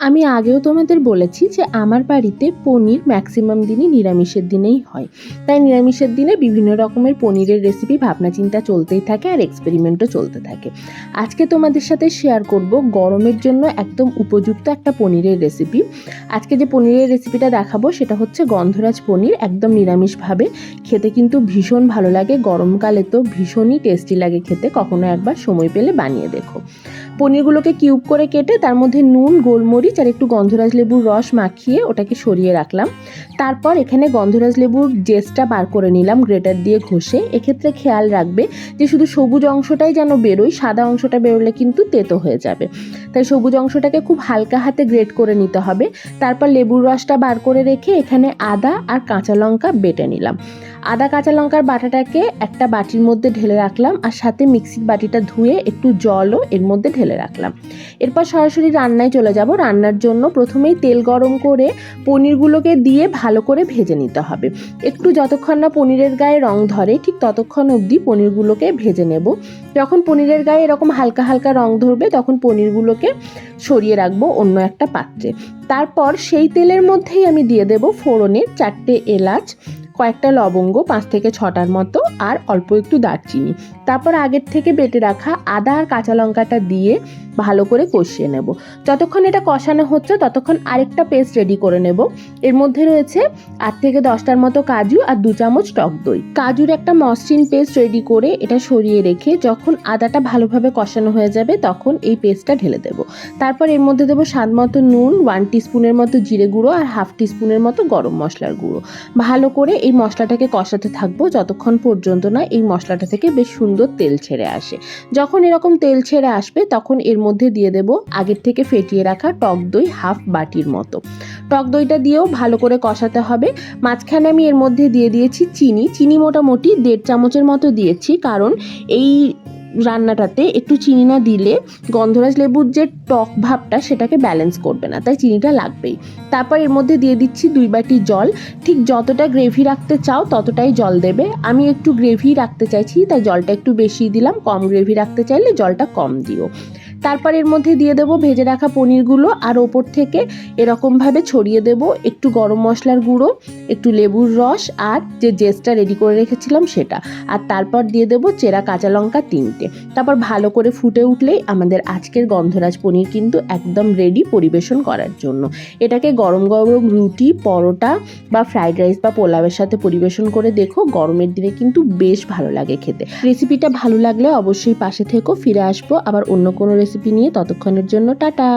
আমি আগেও তোমাদের বলেছি যে আমার বাড়িতে পনির ম্যাক্সিমাম দিনই নিরামিষের দিনেই হয়। তাই নিরামিষের দিনে বিভিন্ন রকমের পনিরের রেসিপি ভাবনা চিন্তা চলতেই থাকে আর এক্সপেরিমেন্টও চলতে থাকে। আজকে তোমাদের সাথে শেয়ার করব গরমের জন্য একদম উপযুক্ত একটা পনিরের রেসিপি। আজকে যে পনিরের রেসিপিটা দেখাবো সেটা হচ্ছে গন্ধরাজ পনির, একদম নিরামিষভাবে। খেতে কিন্তু ভীষণ ভালো লাগে, গরমকালে তো ভীষণই টেস্টি লাগে খেতে। কখনো একবার সময় পেলে বানিয়ে দেখো। পনিরগুলোকে কিউব করে কেটে তার মধ্যে নুন, গোলমরিচ আর একটু গন্ধরাজ লেবুর রস মাখিয়ে ওটাকে সরিয়ে রাখলাম। তারপর এখানে গন্ধরাজ লেবুর জেসটা বার করে নিলাম গ্রেটার দিয়ে ঘষে। এক্ষেত্রে খেয়াল রাখবে যে শুধু সবুজ অংশটাই যেন বেরোয়, সাদা অংশটা বেরোলে কিন্তু তেতো হয়ে যাবে। তাই সবুজ অংশটাকে খুব হালকা হাতে গ্রেট করে নিতে হবে। তারপর লেবুর রসটা বার করে রেখে এখানে আদা আর কাঁচা লঙ্কা বেটে নিলাম। আদা কাঁচা লঙ্কার বাটাটাকে একটা বাটির মধ্যে ঢেলে রাখলাম, আর সাথে মিক্সির বাটিটা ধুয়ে একটু জলও এর মধ্যে ঢেলে রাখলাম। এরপর সরাসরি রান্নায় চলে যাব। রান্নার জন্য প্রথমেই তেল গরম করে পনিরগুলোকে দিয়ে ভালো করে ভেজে নিতে হবে। একটু যতক্ষণ না পনিরের গায়ে রং ধরে ঠিক ততক্ষণ অবধি পনিরগুলোকে ভেজে নেব। যখন পনিরের গায়ে এরকম হালকা হালকা রং ধরবে তখন পনিরগুলোকে সরিয়ে রাখবো অন্য একটা পাত্রে। তারপর সেই তেলের মধ্যেই আমি দিয়ে দেব ফোড়নে 4টে এলাচ, কয়েকটা লবঙ্গ, 5 থেকে 6টার মতো, আর অল্প একটু দারচিনি। তারপর আগের থেকে বেটে রাখা আদা আর কাঁচা লঙ্কাটা দিয়ে ভালো করে কষিয়ে নেব। যতক্ষণ এটা কষানো হচ্ছে ততক্ষণ আরেকটা পেস্ট রেডি করে নেব। এর মধ্যে রয়েছে 8 থেকে 10টার মতো কাজু আর 2 চামচ টক দই। কাজুর একটা মসৃণ পেস্ট রেডি করে এটা সরিয়ে রেখে যখন আদাটা ভালোভাবে কষানো হয়ে যাবে তখন এই পেস্টটা ঢেলে দেব। তারপর এর মধ্যে দেবো স্বাদ মতো নুন, 1 টিস্পুনের মতো জিরে গুঁড়ো আর 1/2 টিস্পুনের মতো গরম মশলার গুঁড়ো। ভালো করে এই মশলাটাকে কষাতে থাকবো যতক্ষণ পর্যন্ত না এই মশলাটা থেকে বেশ সুন্দর তেল ছেড়ে আসে। যখন এরকম তেল ছেড়ে আসবে তখন এর মধ্যে দিয়ে দেব আগের থেকে ফেটিয়ে রাখা টক দই 1/2 বাটির মতো। টক দইটা দিয়েও ভালো করে কষাতে হবে। মাঝখানে আমি এর মধ্যে দিয়ে দিয়েছি চিনি মোটামুটি 1.5 চামচের মতো দিয়েছি, কারণ এই রান্নাটাতে একটু চিনি না দিলে গন্ধরাজ লেবুর যে টক ভাবটা সেটাকে ব্যালেন্স করবে না, তাই চিনিটা লাগবেই। তারপর এর মধ্যে দিয়ে দিচ্ছি 2 বাটি জল। ঠিক যতটা গ্রেভি রাখতে চাও ততটাই জল দেবে। আমি একটু গ্রেভি রাখতে চাইছি তাই জলটা একটু বেশি দিলাম, কম গ্রেভি রাখতে চাইলে জলটা কম দিও। তারপর এর মধ্যে দিয়ে দেবো ভেজে রাখা পনিরগুলো, আর ওপর থেকে এরকমভাবে ছড়িয়ে দেব একটু গরম মশলার গুঁড়ো, একটু লেবুর রস আর যে জেসটা রেডি করে রেখেছিলাম সেটা। আর তারপর দিয়ে দেবো চেরা কাঁচা লঙ্কা 3টে। তারপর ভালো করে ফুটে উঠলেই আমাদের আজকের গন্ধরাজ পনির কিন্তু একদম রেডি পরিবেশন করার জন্য। এটাকে গরম গরম রুটি, পরোটা বা ফ্রাইড রাইস বা পোলাওয়ের সাথে পরিবেশন করে দেখো, গরমের দিনে কিন্তু বেশ ভালো লাগে খেতে। রেসিপিটা ভালো লাগলে অবশ্যই পাশে থেকো, ফিরে আসবো আবার অন্য কোনো রেসিপি নিয়ে। ততক্ষণের জন্য টাটা।